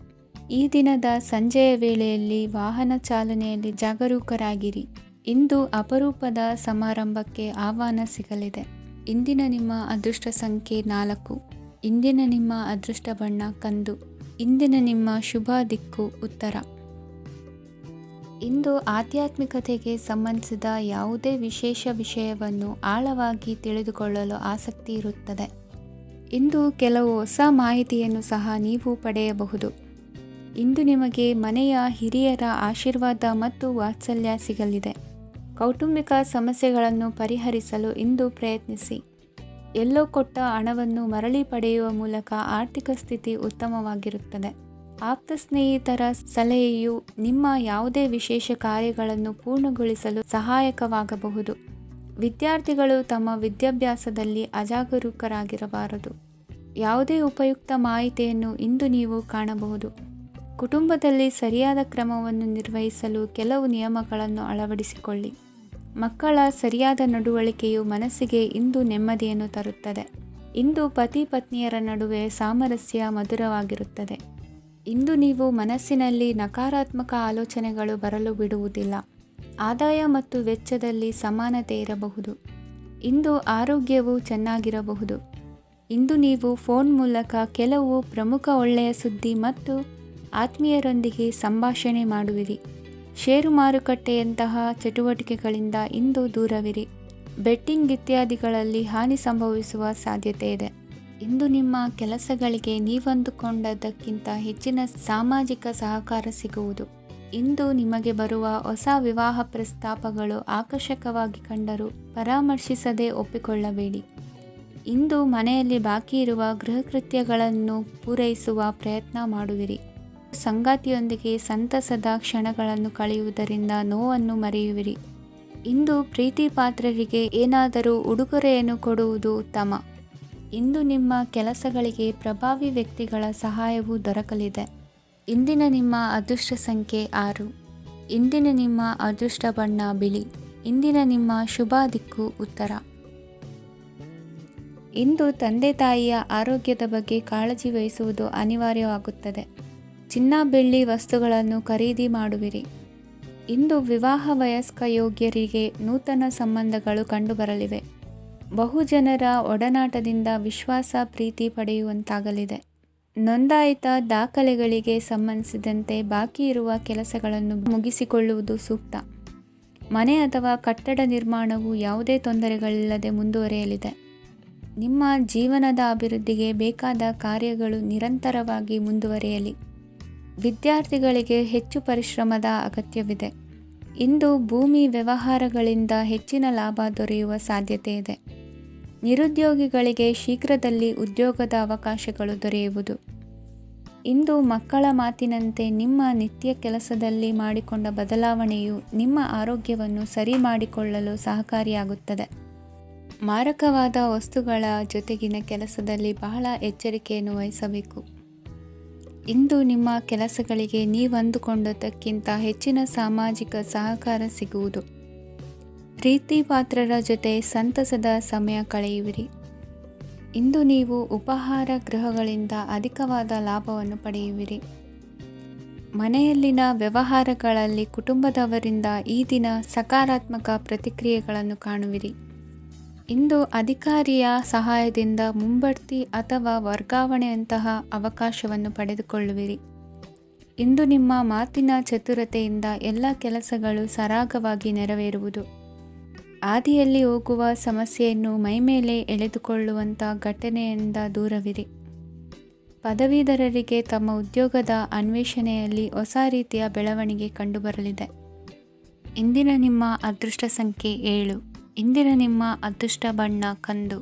A: ಈ ದಿನದ ಸಂಜೆಯ ವೇಳೆಯಲ್ಲಿ ವಾಹನ ಚಾಲನೆಯಲ್ಲಿ ಜಾಗರೂಕರಾಗಿರಿ. ಇಂದು ಅಪರೂಪದ ಸಮಾರಂಭಕ್ಕೆ ಆಹ್ವಾನ ಸಿಗಲಿದೆ. ಇಂದಿನ ನಿಮ್ಮ ಅದೃಷ್ಟ ಸಂಖ್ಯೆ 4. ಇಂದಿನ ನಿಮ್ಮ ಅದೃಷ್ಟ ಬಣ್ಣ ಕಂದು. ಇಂದಿನ ನಿಮ್ಮ ಶುಭ ದಿಕ್ಕು ಉತ್ತರ. ಇಂದು ಆಧ್ಯಾತ್ಮಿಕತೆಗೆ ಸಂಬಂಧಿಸಿದ ಯಾವುದೇ ವಿಶೇಷ ವಿಷಯವನ್ನು ಆಳವಾಗಿ ತಿಳಿದುಕೊಳ್ಳಲು ಆಸಕ್ತಿ ಇರುತ್ತದೆ. ಇಂದು ಕೆಲವು ಹೊಸ ಮಾಹಿತಿಯನ್ನು ಸಹ ನೀವು ಪಡೆಯಬಹುದು. ಇಂದು ನಿಮಗೆ ಮನೆಯ ಹಿರಿಯರ ಆಶೀರ್ವಾದ ಮತ್ತು ವಾತ್ಸಲ್ಯ ಸಿಗಲಿದೆ. ಕೌಟುಂಬಿಕ ಸಮಸ್ಯೆಗಳನ್ನು ಪರಿಹರಿಸಲು ಇಂದು ಪ್ರಯತ್ನಿಸಿ. ಎಲ್ಲೋ ಕೊಟ್ಟ ಹಣವನ್ನು ಮರಳಿ ಪಡೆಯುವ ಮೂಲಕ ಆರ್ಥಿಕ ಸ್ಥಿತಿ ಉತ್ತಮವಾಗಿರುತ್ತದೆ. ಆಪ್ತ ಸ್ನೇಹಿತರ ಸಲಹೆಯು ನಿಮ್ಮ ಯಾವುದೇ ವಿಶೇಷ ಕಾರ್ಯಗಳನ್ನು ಪೂರ್ಣಗೊಳಿಸಲು ಸಹಾಯಕವಾಗಬಹುದು. ವಿದ್ಯಾರ್ಥಿಗಳು ತಮ್ಮ ವಿದ್ಯಾಭ್ಯಾಸದಲ್ಲಿ ಅಜಾಗರೂಕರಾಗಿರಬಾರದು. ಯಾವುದೇ ಉಪಯುಕ್ತ ಮಾಹಿತಿಯನ್ನು ಇಂದು ನೀವು ಕಾಣಬಹುದು. ಕುಟುಂಬದಲ್ಲಿ ಸರಿಯಾದ ಕ್ರಮವನ್ನು ನಿರ್ವಹಿಸಲು ಕೆಲವು ನಿಯಮಗಳನ್ನು ಅಳವಡಿಸಿಕೊಳ್ಳಿ. ಮಕ್ಕಳ ಸರಿಯಾದ ನಡವಳಿಕೆಯು ಮನಸ್ಸಿಗೆ ಇಂದು ನೆಮ್ಮದಿಯನ್ನು ತರುತ್ತದೆ. ಇಂದು ಪತಿ ಪತ್ನಿಯರ ನಡುವೆ ಸಾಮರಸ್ಯ ಮಧುರವಾಗಿರುತ್ತದೆ. ಇಂದು ನೀವು ಮನಸ್ಸಿನಲ್ಲಿ ನಕಾರಾತ್ಮಕ ಆಲೋಚನೆಗಳು ಬರಲು ಬಿಡುವುದಿಲ್ಲ. ಆದಾಯ ಮತ್ತು ವೆಚ್ಚದಲ್ಲಿ ಸಮಾನತೆ ಇರಬಹುದು. ಇಂದು ಆರೋಗ್ಯವು ಚೆನ್ನಾಗಿರಬಹುದು. ಇಂದು ನೀವು ಫೋನ್ ಮೂಲಕ ಕೆಲವು ಪ್ರಮುಖ ಒಳ್ಳೆಯ ಸುದ್ದಿ ಮತ್ತು ಆತ್ಮೀಯರೊಂದಿಗೆ ಸಂಭಾಷಣೆ ಮಾಡುವಿರಿ. ಷೇರು ಮಾರುಕಟ್ಟೆಯಂತಹ ಚಟುವಟಿಕೆಗಳಿಂದ ಇಂದು ದೂರವಿರಿ. ಬೆಟ್ಟಿಂಗ್ ಇತ್ಯಾದಿಗಳಲ್ಲಿ ಹಾನಿ ಸಂಭವಿಸುವ ಸಾಧ್ಯತೆ ಇದೆ. ಇಂದು ನಿಮ್ಮ ಕೆಲಸಗಳಿಗೆ ನೀವಂದುಕೊಂಡದ್ದಕ್ಕಿಂತ ಹೆಚ್ಚಿನ ಸಾಮಾಜಿಕ ಸಹಕಾರ ಸಿಗುವುದು. ಇಂದು ನಿಮಗೆ ಬರುವ ಹೊಸ ವಿವಾಹ ಪ್ರಸ್ತಾಪಗಳು ಆಕರ್ಷಕವಾಗಿ ಕಂಡರೂ ಪರಾಮರ್ಶಿಸದೆ ಒಪ್ಪಿಕೊಳ್ಳಬೇಡಿ. ಇಂದು ಮನೆಯಲ್ಲಿ ಬಾಕಿ ಇರುವ ಗೃಹಕೃತ್ಯಗಳನ್ನು ಪೂರೈಸುವ ಪ್ರಯತ್ನ ಮಾಡುವಿರಿ. ಸಂಗಾತಿಯೊಂದಿಗೆ ಸಂತಸದ ಕ್ಷಣಗಳನ್ನು ಕಳೆಯುವುದರಿಂದ ನೋವನ್ನು ಮರೆಯುವಿರಿ. ಇಂದು ಪ್ರೀತಿ ಪಾತ್ರರಿಗೆ ಏನಾದರೂ ಉಡುಗೊರೆಯನ್ನು ಕೊಡುವುದು ಉತ್ತಮ. ಇಂದು ನಿಮ್ಮ ಕೆಲಸಗಳಿಗೆ ಪ್ರಭಾವಿ ವ್ಯಕ್ತಿಗಳ ಸಹಾಯವು ದೊರಕಲಿದೆ. ಇಂದಿನ ನಿಮ್ಮ ಅದೃಷ್ಟ ಸಂಖ್ಯೆ 6. ಇಂದಿನ ನಿಮ್ಮ ಅದೃಷ್ಟ ಬಣ್ಣ ಬಿಳಿ. ಇಂದಿನ ನಿಮ್ಮ ಶುಭ ದಿಕ್ಕು ಉತ್ತರ. ಇಂದು ತಂದೆ ತಾಯಿಯ ಆರೋಗ್ಯದ ಬಗ್ಗೆ ಕಾಳಜಿ ವಹಿಸುವುದು ಅನಿವಾರ್ಯವಾಗುತ್ತದೆ. ಚಿನ್ನ ಬೆಳ್ಳಿ ವಸ್ತುಗಳನ್ನು ಖರೀದಿ ಮಾಡುವಿರಿ. ಇಂದು ವಿವಾಹ ವಯಸ್ಕ ಯೋಗ್ಯರಿಗೆ ನೂತನ ಸಂಬಂಧಗಳು ಕಂಡುಬರಲಿವೆ. ಬಹುಜನರ ಒಡನಾಟದಿಂದ ವಿಶ್ವಾಸ ಪ್ರೀತಿ ಪಡೆಯುವಂತಾಗಲಿದೆ. ನೋಂದಾಯಿತ ದಾಖಲೆಗಳಿಗೆ ಸಂಬಂಧಿಸಿದಂತೆ ಬಾಕಿ ಇರುವ ಕೆಲಸಗಳನ್ನು ಮುಗಿಸಿಕೊಳ್ಳುವುದು ಸೂಕ್ತ. ಮನೆ ಅಥವಾ ಕಟ್ಟಡ ನಿರ್ಮಾಣವು ಯಾವುದೇ ತೊಂದರೆಗಳಿಲ್ಲದೆ ಮುಂದುವರಿಯಲಿದೆ. ನಿಮ್ಮ ಜೀವನದ ಅಭಿವೃದ್ಧಿಗೆ ಬೇಕಾದ ಕಾರ್ಯಗಳು ನಿರಂತರವಾಗಿ ಮುಂದುವರಿಯಲಿ. ವಿದ್ಯಾರ್ಥಿಗಳಿಗೆ ಹೆಚ್ಚು ಪರಿಶ್ರಮದ ಅಗತ್ಯವಿದೆ. ಇಂದು ಭೂಮಿ ವ್ಯವಹಾರಗಳಿಂದ ಹೆಚ್ಚಿನ ಲಾಭ ದೊರೆಯುವ ಸಾಧ್ಯತೆ ಇದೆ. ನಿರುದ್ಯೋಗಿಗಳಿಗೆ ಶೀಘ್ರದಲ್ಲಿ ಉದ್ಯೋಗದ ಅವಕಾಶಗಳು ದೊರೆಯುವುದು. ಇಂದು ಮಕ್ಕಳ ಮಾತಿನಂತೆ ನಿಮ್ಮ ನಿತ್ಯ ಕೆಲಸದಲ್ಲಿ ಮಾಡಿಕೊಂಡ ಬದಲಾವಣೆಯು ನಿಮ್ಮ ಆರೋಗ್ಯವನ್ನು ಸರಿ ಮಾಡಿಕೊಳ್ಳಲು ಸಹಕಾರಿಯಾಗುತ್ತದೆ. ಮಾರಕವಾದ ವಸ್ತುಗಳ ಜೊತೆಗಿನ ಕೆಲಸದಲ್ಲಿ ಬಹಳ ಎಚ್ಚರಿಕೆಯನ್ನು ವಹಿಸಬೇಕು. ಇಂದು ನಿಮ್ಮ ಕೆಲಸಗಳಿಗೆ ನೀವಂದುಕೊಂಡದ್ದಕ್ಕಿಂತ ಹೆಚ್ಚಿನ ಸಾಮಾಜಿಕ ಸಹಕಾರ ಸಿಗುವುದು. ಪ್ರೀತಿ ಪಾತ್ರರ ಜೊತೆ ಸಂತಸದ ಸಮಯ ಕಳೆಯುವಿರಿ. ಇಂದು ನೀವು ಉಪಹಾರ ಗೃಹಗಳಿಂದ ಅಧಿಕವಾದ ಲಾಭವನ್ನು ಪಡೆಯುವಿರಿ. ಮನೆಯಲ್ಲಿನ ವ್ಯವಹಾರಗಳಲ್ಲಿ ಕುಟುಂಬದವರಿಂದ ಈ ದಿನ ಸಕಾರಾತ್ಮಕ ಪ್ರತಿಕ್ರಿಯೆಗಳನ್ನು ಕಾಣುವಿರಿ. ಇಂದು ಅಧಿಕಾರಿಯ ಸಹಾಯದಿಂದ ಮುಂಬಡ್ತಿ ಅಥವಾ ವರ್ಗಾವಣೆಯಂತಹ ಅವಕಾಶವನ್ನು ಪಡೆದುಕೊಳ್ಳುವಿರಿ. ಇಂದು ನಿಮ್ಮ ಮಾತಿನ ಚತುರತೆಯಿಂದ ಎಲ್ಲ ಕೆಲಸಗಳು ಸರಾಗವಾಗಿ ನೆರವೇರುವುದು. ಹಾದಿಯಲ್ಲಿ ಹೋಗುವ ಸಮಸ್ಯೆಯನ್ನು ಮೈಮೇಲೆ ಎಳೆದುಕೊಳ್ಳುವಂಥ ಘಟನೆಯಿಂದ ದೂರವಿರಿ. ಪದವೀಧರರಿಗೆ ತಮ್ಮ ಉದ್ಯೋಗದ ಅನ್ವೇಷಣೆಯಲ್ಲಿ ಹೊಸ ರೀತಿಯ ಬೆಳವಣಿಗೆ ಕಂಡುಬರಲಿದೆ. ಇಂದಿನ ನಿಮ್ಮ ಅದೃಷ್ಟ ಸಂಖ್ಯೆ 7. ಇಂದಿನ ನಿಮ್ಮ ಅದೃಷ್ಟ ಬಣ್ಣ ಕಂದು.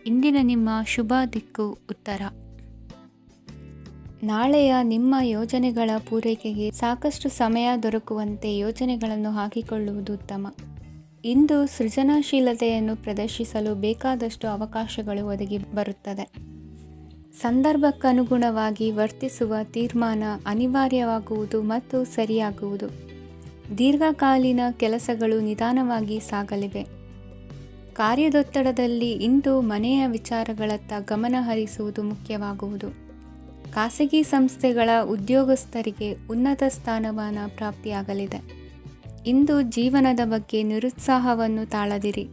A: ಇಂದಿನ ನಿಮ್ಮ ಶುಭ ದಿಕ್ಕು ಉತ್ತರ. ನಾಳೆಯ ನಿಮ್ಮ ಯೋಜನೆಗಳ ಪೂರೈಕೆಗೆ ಸಾಕಷ್ಟು ಸಮಯ ದೊರಕುವಂತೆ ಯೋಜನೆಗಳನ್ನು ಹಾಕಿಕೊಳ್ಳುವುದು ಉತ್ತಮ. ಇಂದು ಸೃಜನಶೀಲತೆಯನ್ನು ಪ್ರದರ್ಶಿಸಲು ಬೇಕಾದಷ್ಟು ಅವಕಾಶಗಳು ಒದಗಿ ಬರುತ್ತದೆ. ಸಂದರ್ಭಕ್ಕನುಗುಣವಾಗಿ ವರ್ತಿಸುವ ತೀರ್ಮಾನ ಅನಿವಾರ್ಯವಾಗುವುದು ಮತ್ತು ಸರಿಯಾಗುವುದು. ದೀರ್ಘಕಾಲೀನ ಕೆಲಸಗಳು ನಿಧಾನವಾಗಿ ಸಾಗಲಿವೆ. ಕಾರ್ಯದೊತ್ತಡದಲ್ಲಿ ಇಂದು ಮನೆಯ ವಿಚಾರಗಳತ್ತ ಗಮನ ಹರಿಸುವುದು ಮುಖ್ಯವಾಗುವುದು. ಖಾಸಗಿ ಸಂಸ್ಥೆಗಳ ಉದ್ಯೋಗಸ್ಥರಿಗೆ ಉನ್ನತ ಸ್ಥಾನಮಾನ ಪ್ರಾಪ್ತಿಯಾಗಲಿದೆ. ಇಂದು ಜೀವನದ ಬಗ್ಗೆ ನಿರುತ್ಸಾಹವನ್ನು ತಾಳದಿರಿ.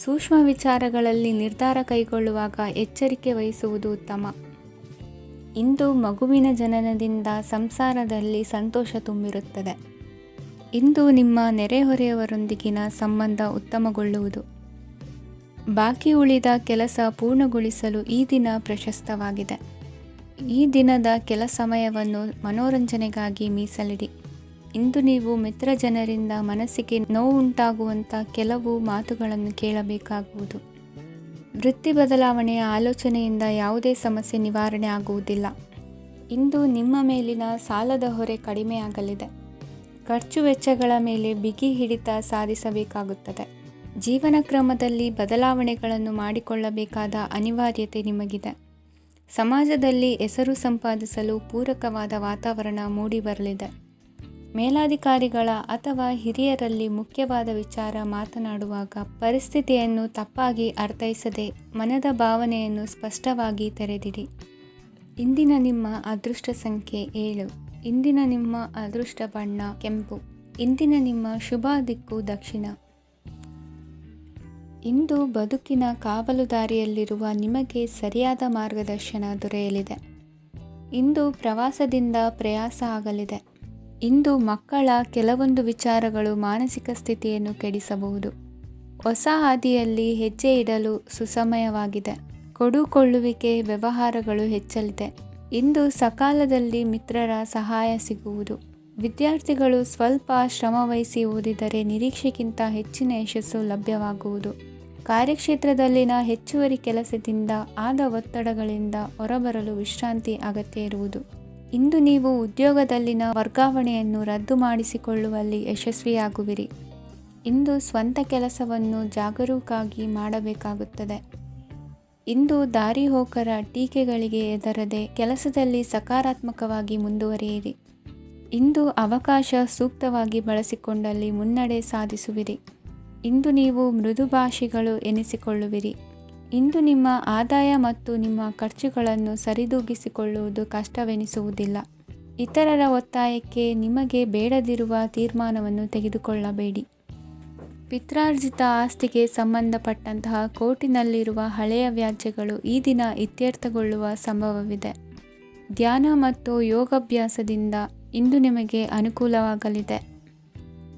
A: ಸೂಕ್ಷ್ಮ ವಿಚಾರಗಳಲ್ಲಿ ನಿರ್ಧಾರ ಕೈಗೊಳ್ಳುವಾಗ ಎಚ್ಚರಿಕೆ ವಹಿಸುವುದು ಉತ್ತಮ. ಇಂದು ಮಗುವಿನ ಜನನದಿಂದ ಸಂಸಾರದಲ್ಲಿ ಸಂತೋಷ ತುಂಬಿರುತ್ತದೆ. ಇಂದು ನಿಮ್ಮ ನೆರೆಹೊರೆಯವರೊಂದಿಗಿನ ಸಂಬಂಧ ಉತ್ತಮಗೊಳ್ಳುವುದು. ಬಾಕಿ ಉಳಿದ ಕೆಲಸ ಪೂರ್ಣಗೊಳಿಸಲು ಈ ದಿನ ಪ್ರಶಸ್ತವಾಗಿದೆ. ಈ ದಿನದ ಕೆಲ ಸಮಯವನ್ನು ಮನೋರಂಜನೆಗಾಗಿ ಮೀಸಲಿಡಿ. ಇಂದು ನೀವು ಮಿತ್ರ ಜನರಿಂದ ಮನಸ್ಸಿಗೆ ನೋವುಂಟಾಗುವಂಥ ಕೆಲವು ಮಾತುಗಳನ್ನು ಕೇಳಬೇಕಾಗುವುದು. ವೃತ್ತಿ ಬದಲಾವಣೆಯ ಆಲೋಚನೆಯಿಂದ ಯಾವುದೇ ಸಮಸ್ಯೆ ನಿವಾರಣೆ ಆಗುವುದಿಲ್ಲ. ಇಂದು ನಿಮ್ಮ ಮೇಲಿನ ಸಾಲದ ಹೊರೆ ಕಡಿಮೆಯಾಗಲಿದೆ. ಖರ್ಚು ವೆಚ್ಚಗಳ ಮೇಲೆ ಬಿಗಿ ಹಿಡಿತ ಸಾಧಿಸಬೇಕಾಗುತ್ತದೆ. ಜೀವನ ಕ್ರಮದಲ್ಲಿ ಬದಲಾವಣೆಗಳನ್ನು ಮಾಡಿಕೊಳ್ಳಬೇಕಾದ ಅನಿವಾರ್ಯತೆ ನಿಮಗಿದೆ. ಸಮಾಜದಲ್ಲಿ ಹೆಸರು ಸಂಪಾದಿಸಲು ಪೂರಕವಾದ ವಾತಾವರಣ ಮೂಡಿಬರಲಿದೆ. ಮೇಲಾಧಿಕಾರಿಗಳ ಅಥವಾ ಹಿರಿಯರಲ್ಲಿ ಮುಖ್ಯವಾದ ವಿಚಾರ ಮಾತನಾಡುವಾಗ ಪರಿಸ್ಥಿತಿಯನ್ನು ತಪ್ಪಾಗಿ ಅರ್ಥೈಸದೆ ಮನದ ಭಾವನೆಯನ್ನು ಸ್ಪಷ್ಟವಾಗಿ ತೆರೆದಿಡಿ. ಇಂದಿನ ನಿಮ್ಮ ಅದೃಷ್ಟ ಸಂಖ್ಯೆ 7. ಇಂದಿನ ನಿಮ್ಮ ಅದೃಷ್ಟ ಬಣ್ಣ ಕೆಂಪು. ಇಂದಿನ ನಿಮ್ಮ ಶುಭ ದಿಕ್ಕು ದಕ್ಷಿಣ. ಇಂದು ಬದುಕಿನ ಕಾವಲುದಾರಿಯಲ್ಲಿರುವ ನಿಮಗೆ ಸರಿಯಾದ ಮಾರ್ಗದರ್ಶನ ದೊರೆಯಲಿದೆ. ಇಂದು ಪ್ರವಾಸದಿಂದ ಪ್ರಯಾಸ ಆಗಲಿದೆ. ಇಂದು ಮಕ್ಕಳ ಕೆಲವೊಂದು ವಿಚಾರಗಳು ಮಾನಸಿಕ ಸ್ಥಿತಿಯನ್ನು ಕೆಡಿಸಬಹುದು. ಹೊಸ ಹಾದಿಯಲ್ಲಿ ಹೆಜ್ಜೆ ಇಡಲು ಸುಸಮಯವಾಗಿದೆ. ಕೊಡುಕೊಳ್ಳುವಿಕೆ ವ್ಯವಹಾರಗಳು ಹೆಚ್ಚಲಿದೆ. ಇಂದು ಸಕಾಲದಲ್ಲಿ ಮಿತ್ರರ ಸಹಾಯ ಸಿಗುವುದು. ವಿದ್ಯಾರ್ಥಿಗಳು ಸ್ವಲ್ಪ ಶ್ರಮವಹಿಸಿ ಓದಿದರೆ ನಿರೀಕ್ಷೆಗಿಂತ ಹೆಚ್ಚಿನ ಯಶಸ್ಸು ಲಭ್ಯವಾಗುವುದು. ಕಾರ್ಯಕ್ಷೇತ್ರದಲ್ಲಿನ ಹೆಚ್ಚುವರಿ ಕೆಲಸದಿಂದ ಆದ ಒತ್ತಡಗಳಿಂದ ಹೊರಬರಲು ವಿಶ್ರಾಂತಿ ಅಗತ್ಯ ಇರುವುದು. ಇಂದು ನೀವು ಉದ್ಯೋಗದಲ್ಲಿನ ವರ್ಗಾವಣೆಯನ್ನು ರದ್ದು ಮಾಡಿಸಿಕೊಳ್ಳುವಲ್ಲಿ ಯಶಸ್ವಿಯಾಗುವಿರಿ. ಇಂದು ಸ್ವಂತ ಕೆಲಸವನ್ನು ಜಾಗರೂಕರಾಗಿ ಮಾಡಬೇಕಾಗುತ್ತದೆ. ಇಂದು ದಾರಿಹೋಕರ ಟೀಕೆಗಳಿಗೆ ಹೆದರದೆ ಕೆಲಸದಲ್ಲಿ ಸಕಾರಾತ್ಮಕವಾಗಿ ಮುಂದುವರಿಯಿರಿ. ಇಂದು ಅವಕಾಶ ಸೂಕ್ತವಾಗಿ ಬಳಸಿಕೊಂಡಲ್ಲಿ ಮುನ್ನಡೆ ಸಾಧಿಸುವಿರಿ. ಇಂದು ನೀವು ಮೃದುಭಾಷಿಗಳು ಎನಿಸಿಕೊಳ್ಳುವಿರಿ. ಇಂದು ನಿಮ್ಮ ಆದಾಯ ಮತ್ತು ನಿಮ್ಮ ಖರ್ಚುಗಳನ್ನು ಸರಿದೂಗಿಸಿಕೊಳ್ಳುವುದು ಕಷ್ಟವೆನಿಸುವುದಿಲ್ಲ. ಇತರರ ಒತ್ತಾಯಕ್ಕೆ ನಿಮಗೆ ಬೇಡದಿರುವ ತೀರ್ಮಾನವನ್ನು ತೆಗೆದುಕೊಳ್ಳಬೇಡಿ. ಪಿತ್ರಾರ್ಜಿತ ಆಸ್ತಿಗೆ ಸಂಬಂಧಪಟ್ಟಂತಹ ಕೋರ್ಟಿನಲ್ಲಿರುವ ಹಳೆಯ ವ್ಯಾಜ್ಯಗಳು ಈ ದಿನ ಇತ್ಯರ್ಥಗೊಳ್ಳುವ ಸಂಭವವಿದೆ. ಧ್ಯಾನ ಮತ್ತು ಯೋಗಾಭ್ಯಾಸದಿಂದ ಇಂದು ನಿಮಗೆ ಅನುಕೂಲವಾಗಲಿದೆ.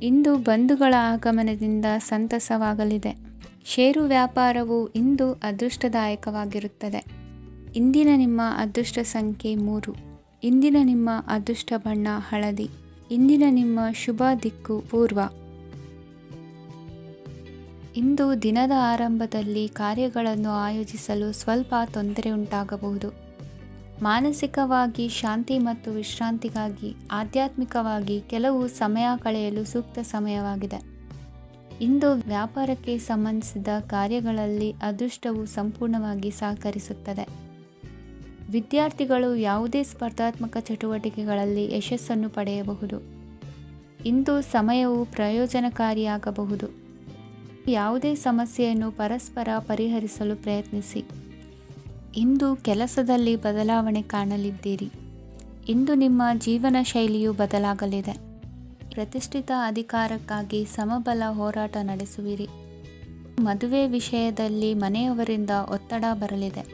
A: ಇಂದು ಬಂಧುಗಳ ಆಗಮನದಿಂದ ಸಂತಸವಾಗಲಿದೆ. ಷೇರು ವ್ಯಾಪಾರವು ಇಂದು ಅದೃಷ್ಟದಾಯಕವಾಗಿರುತ್ತದೆ. ಇಂದಿನ ನಿಮ್ಮ ಅದೃಷ್ಟ ಸಂಖ್ಯೆ 3. ಇಂದಿನ ನಿಮ್ಮ ಅದೃಷ್ಟ ಬಣ್ಣ ಹಳದಿ. ಇಂದಿನ ನಿಮ್ಮ ಶುಭ ದಿಕ್ಕು ಪೂರ್ವ. ಇಂದು ದಿನದ ಆರಂಭದಲ್ಲಿ ಕಾರ್ಯಗಳನ್ನು ಆಯೋಜಿಸಲು ಸ್ವಲ್ಪ ತೊಂದರೆ ಉಂಟಾಗಬಹುದು. ಮಾನಸಿಕವಾಗಿ ಶಾಂತಿ ಮತ್ತು ವಿಶ್ರಾಂತಿಗಾಗಿ ಆಧ್ಯಾತ್ಮಿಕವಾಗಿ ಕೆಲವು ಸಮಯ ಕಳೆಯಲು ಸೂಕ್ತ ಸಮಯವಾಗಿದೆ. ಇಂದು ವ್ಯಾಪಾರಕ್ಕೆ ಸಂಬಂಧಿಸಿದ ಕಾರ್ಯಗಳಲ್ಲಿ ಅದೃಷ್ಟವು ಸಂಪೂರ್ಣವಾಗಿ ಸಹಕರಿಸುತ್ತದೆ. ವಿದ್ಯಾರ್ಥಿಗಳು ಯಾವುದೇ ಸ್ಪರ್ಧಾತ್ಮಕ ಚಟುವಟಿಕೆಗಳಲ್ಲಿ ಯಶಸ್ಸನ್ನು ಪಡೆಯಬಹುದು. ಇಂದು ಸಮಯವು ಪ್ರಯೋಜನಕಾರಿಯಾಗಬಹುದು. ಯಾವುದೇ ಸಮಸ್ಯೆಯನ್ನು ಪರಸ್ಪರ ಪರಿಹರಿಸಲು ಪ್ರಯತ್ನಿಸಿ. ಇಂದು ಕೆಲಸದಲ್ಲಿ ಬದಲಾವಣೆ ಕಾಣಲಿದ್ದೀರಿ. ಇಂದು ನಿಮ್ಮ ಜೀವನ ಶೈಲಿಯು ಬದಲಾಗಲಿದೆ. ಪ್ರತಿಷ್ಠಿತ ಅಧಿಕಾರಕ್ಕಾಗಿ ಸಮಬಲ ಹೋರಾಟ ನಡೆಸುವಿರಿ. ಮದುವೆ ವಿಷಯದಲ್ಲಿ ಮನೆಯವರಿಂದ ಒತ್ತಡ ಬರಲಿದೆ.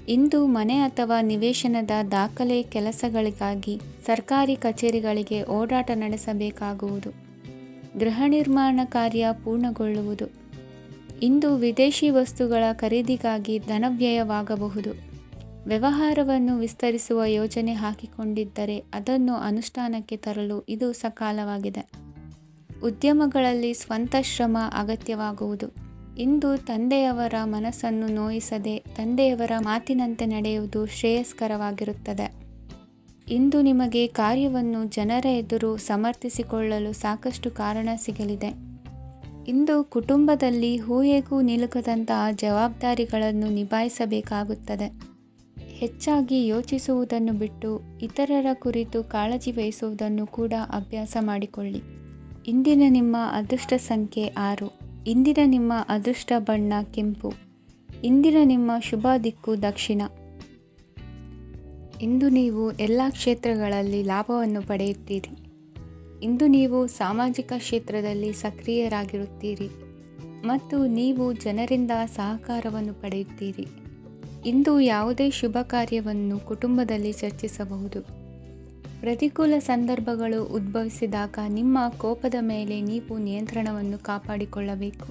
A: ಇಂದು ಮನೆ ಅಥವಾ ನಿವೇಶನದ ದಾಖಲೆ ಕೆಲಸಗಳಿಗಾಗಿ ಸರ್ಕಾರಿ ಕಚೇರಿಗಳಿಗೆ ಓಡಾಟ ನಡೆಸಬೇಕಾಗುವುದು. ಗೃಹ ನಿರ್ಮಾಣ ಕಾರ್ಯ ಪೂರ್ಣಗೊಳ್ಳುವುದು. ಇಂದು ವಿದೇಶಿ ವಸ್ತುಗಳ ಖರೀದಿಗಾಗಿ ಧನವ್ಯಯವಾಗಬಹುದು. ವ್ಯವಹಾರವನ್ನು ವಿಸ್ತರಿಸುವ ಯೋಜನೆ ಹಾಕಿಕೊಂಡಿದ್ದರೆ ಅದನ್ನು ಅನುಷ್ಠಾನಕ್ಕೆ ತರಲು ಇದು ಸಕಾಲವಾಗಿದೆ. ಉದ್ಯಮಗಳಲ್ಲಿ ಸ್ವಂತ ಶ್ರಮ ಅಗತ್ಯವಾಗುವುದು. ಇಂದು ತಂದೆಯವರ ಮನಸ್ಸನ್ನು ನೋಯಿಸದೆ ತಂದೆಯವರ ಮಾತಿನಂತೆ ನಡೆಯುವುದು ಶ್ರೇಯಸ್ಕರವಾಗಿರುತ್ತದೆ. ಇಂದು ನಿಮಗೆ ಕಾರ್ಯವನ್ನು ಜನರ ಎದುರು ಸಮರ್ಥಿಸಿಕೊಳ್ಳಲು ಸಾಕಷ್ಟು ಕಾರಣ ಸಿಗಲಿದೆ. ಇಂದು ಕುಟುಂಬದಲ್ಲಿ ಊಹೆಗೂ ನಿಲುಕದಂತಹ ಜವಾಬ್ದಾರಿಗಳನ್ನು ನಿಭಾಯಿಸಬೇಕಾಗುತ್ತದೆ. ಹೆಚ್ಚಾಗಿ ಯೋಚಿಸುವುದನ್ನು ಬಿಟ್ಟು ಇತರರ ಕುರಿತು ಕಾಳಜಿ ವಹಿಸುವುದನ್ನು ಕೂಡ ಅಭ್ಯಾಸ ಮಾಡಿಕೊಳ್ಳಿ. ಇಂದಿನ ನಿಮ್ಮ ಅದೃಷ್ಟ ಸಂಖ್ಯೆ 6. ಇಂದಿನ ನಿಮ್ಮ ಅದೃಷ್ಟ ಬಣ್ಣ ಕೆಂಪು. ಇಂದಿನ ನಿಮ್ಮ ಶುಭ ದಿಕ್ಕು ದಕ್ಷಿಣ. ಇಂದು ನೀವು ಎಲ್ಲ ಕ್ಷೇತ್ರಗಳಲ್ಲಿ ಲಾಭವನ್ನು ಪಡೆಯುತ್ತೀರಿ. ಇಂದು ನೀವು ಸಾಮಾಜಿಕ ಕ್ಷೇತ್ರದಲ್ಲಿ ಸಕ್ರಿಯರಾಗಿರುತ್ತೀರಿ ಮತ್ತು ನೀವು ಜನರಿಂದ ಸಹಕಾರವನ್ನು ಪಡೆಯುತ್ತೀರಿ. ಇಂದು ಯಾವುದೇ ಶುಭ ಕಾರ್ಯವನ್ನು ಕುಟುಂಬದಲ್ಲಿ ಚರ್ಚಿಸಬಹುದು. ಪ್ರತಿಕೂಲ ಸಂದರ್ಭಗಳು ಉದ್ಭವಿಸಿದಾಗ ನಿಮ್ಮ ಕೋಪದ ಮೇಲೆ ನೀವು ನಿಯಂತ್ರಣವನ್ನು ಕಾಪಾಡಿಕೊಳ್ಳಬೇಕು.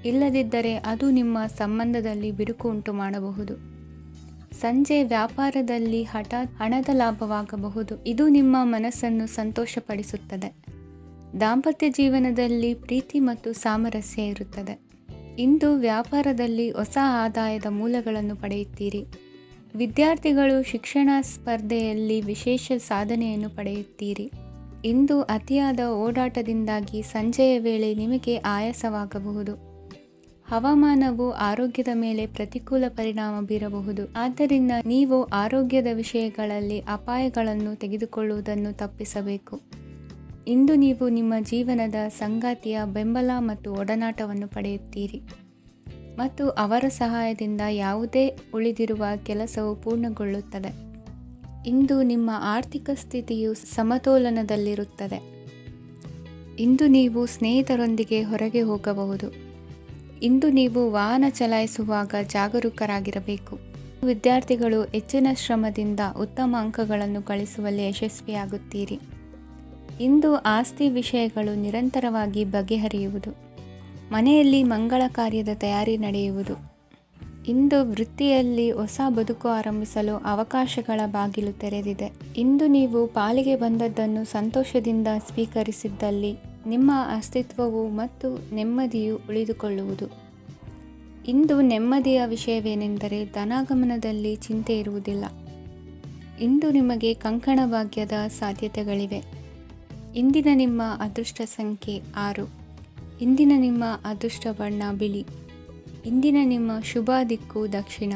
A: ಇಲ್ಲದಿದ್ದರೆ ಅದು ನಿಮ್ಮ ಸಂಬಂಧದಲ್ಲಿ ಬಿರುಕು ಉಂಟು ಮಾಡಬಹುದು. ಸಂಜೆ ವ್ಯಾಪಾರದಲ್ಲಿ ಹಠಾತ್ ಹಣದ ಲಾಭವಾಗಬಹುದು. ಇದು ನಿಮ್ಮ ಮನಸ್ಸನ್ನು ಸಂತೋಷಪಡಿಸುತ್ತದೆ. ದಾಂಪತ್ಯ ಜೀವನದಲ್ಲಿ ಪ್ರೀತಿ ಮತ್ತು ಸಾಮರಸ್ಯ ಇರುತ್ತದೆ. ಇಂದು ವ್ಯಾಪಾರದಲ್ಲಿ ಹೊಸ ಆದಾಯದ ಮೂಲಗಳನ್ನು ಪಡೆಯುತ್ತೀರಿ. ವಿದ್ಯಾರ್ಥಿಗಳು ಶಿಕ್ಷಣ ಸ್ಪರ್ಧೆಯಲ್ಲಿ ವಿಶೇಷ ಸಾಧನೆಯನ್ನು ಪಡೆಯುತ್ತೀರಿ. ಇಂದು ಅತಿಯಾದ ಓಡಾಟದಿಂದಾಗಿ ಸಂಜೆಯ ವೇಳೆ ನಿಮಗೆ ಆಯಾಸವಾಗಬಹುದು. ಹವಾಮಾನವು ಆರೋಗ್ಯದ ಮೇಲೆ ಪ್ರತಿಕೂಲ ಪರಿಣಾಮ ಬೀರಬಹುದು. ಆದ್ದರಿಂದ ನೀವು ಆರೋಗ್ಯದ ವಿಷಯಗಳಲ್ಲಿ ಅಪಾಯಗಳನ್ನು ತೆಗೆದುಕೊಳ್ಳುವುದನ್ನು ತಪ್ಪಿಸಬೇಕು. ಇಂದು ನೀವು ನಿಮ್ಮ ಜೀವನದ ಸಂಗಾತಿಯ ಬೆಂಬಲ ಮತ್ತು ಒಡನಾಟವನ್ನು ಪಡೆಯುತ್ತೀರಿ ಮತ್ತು ಅವರ ಸಹಾಯದಿಂದ ಯಾವುದೇ ಉಳಿದಿರುವ ಕೆಲಸವು ಪೂರ್ಣಗೊಳ್ಳುತ್ತದೆ. ಇಂದು ನಿಮ್ಮ ಆರ್ಥಿಕ ಸ್ಥಿತಿಯು ಸಮತೋಲನದಲ್ಲಿರುತ್ತದೆ. ಇಂದು ನೀವು ಸ್ನೇಹಿತರೊಂದಿಗೆ ಹೊರಗೆ ಹೋಗಬಹುದು. ಇಂದು ನೀವು ವಾಹನ ಚಲಾಯಿಸುವಾಗ ಜಾಗರೂಕರಾಗಿರಬೇಕು. ವಿದ್ಯಾರ್ಥಿಗಳು ಹೆಚ್ಚಿನ ಶ್ರಮದಿಂದ ಉತ್ತಮ ಅಂಕಗಳನ್ನು ಗಳಿಸುವಲ್ಲಿ ಯಶಸ್ವಿಯಾಗುತ್ತೀರಿ. ಇಂದು ಆಸ್ತಿ ವಿಷಯಗಳು ನಿರಂತರವಾಗಿ ಬಗೆಹರಿಯುವುದು. ಮನೆಯಲ್ಲಿ ಮಂಗಳ ಕಾರ್ಯದ ತಯಾರಿ ನಡೆಯುವುದು. ಇಂದು ವೃತ್ತಿಯಲ್ಲಿ ಹೊಸ ಬದುಕು ಆರಂಭಿಸಲು ಅವಕಾಶಗಳ ಬಾಗಿಲು ತೆರೆದಿದೆ. ಇಂದು ನೀವು ಪಾಲಿಗೆ ಬಂದದ್ದನ್ನು ಸಂತೋಷದಿಂದ ಸ್ವೀಕರಿಸಿದ್ದಲ್ಲಿ ನಿಮ್ಮ ಅಸ್ತಿತ್ವವು ಮತ್ತು ನೆಮ್ಮದಿಯು ಉಳಿದುಕೊಳ್ಳುವುದು. ಇಂದು ನೆಮ್ಮದಿಯ ವಿಷಯವೇನೆಂದರೆ ಧನಾಗಮನದಲ್ಲಿ ಚಿಂತೆ ಇರುವುದಿಲ್ಲ. ಇಂದು ನಿಮಗೆ ಕಂಕಣ ಭಾಗ್ಯದ ಸಾಧ್ಯತೆಗಳಿವೆ. ಇಂದಿನ ನಿಮ್ಮ ಅದೃಷ್ಟ ಸಂಖ್ಯೆ 6. ಇಂದಿನ ನಿಮ್ಮ ಅದೃಷ್ಟ ಬಣ್ಣ ಬಿಳಿ. ಇಂದಿನ ನಿಮ್ಮ ಶುಭ ದಿಕ್ಕು ದಕ್ಷಿಣ.